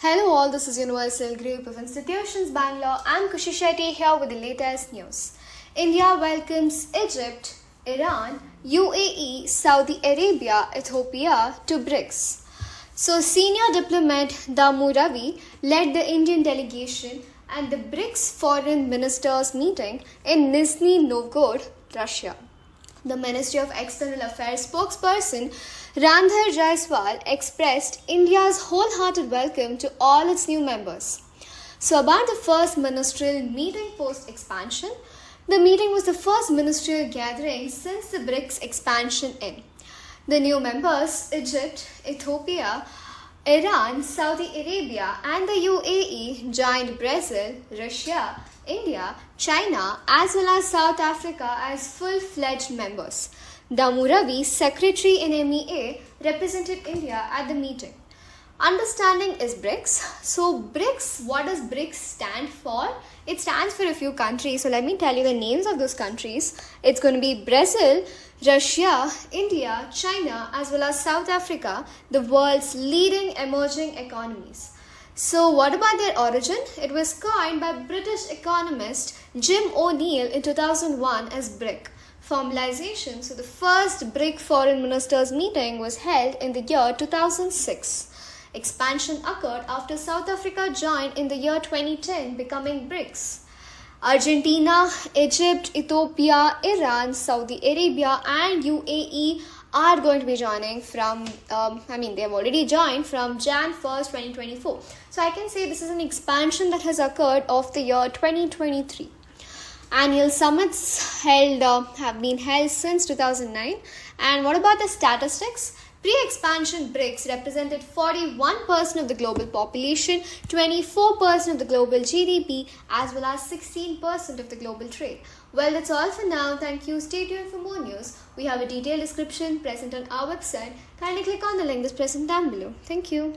Hello all, this is Universal Group of Institutions Bangalore. I'm Kushi Shetty here with the latest news. India welcomes Egypt, Iran, UAE, Saudi Arabia, Ethiopia to BRICS. So senior diplomat Damu Ravi led the Indian delegation at the BRICS foreign ministers meeting in Nizhny Novgorod, Russia. The Ministry of External Affairs spokesperson Randhir Jaiswal expressed India's wholehearted welcome to all its new members. So, about the first ministerial meeting post expansion, the meeting was the first ministerial gathering since the BRICS expansion in. The new members, Egypt, Ethiopia, Iran, Saudi Arabia, and the UAE joined Brazil, Russia, India, China, as well as South Africa as full-fledged members. Damu Ravi, secretary in MEA, represented India at the meeting. Understanding is BRICS. So BRICS, what does BRICS stand for? It stands for a few countries. So let me tell you the names of those countries. It's going to be Brazil, Russia, India, China, as well as South Africa, the world's leading emerging economies. So what about their origin? It was coined by British economist Jim O'Neill in 2001 as BRIC. Formalization, so the first BRIC foreign ministers meeting was held in the year 2006. Expansion occurred after South Africa joined in the year 2010, becoming BRICS. Argentina, Egypt, Ethiopia, Iran, Saudi Arabia and UAE are going to be joining from, they have already joined from Jan 1st, 2024. So I can say this is an expansion that has occurred of the year 2023. Annual summits have been held since 2009. And what about the statistics? Pre-expansion BRICS represented 41% of the global population, 24% of the global GDP, as well as 16% of the global trade. Well, that's all for now. Thank you. Stay tuned for more news. We have a detailed description present on our website. Kindly click on the link that's present down below. Thank you.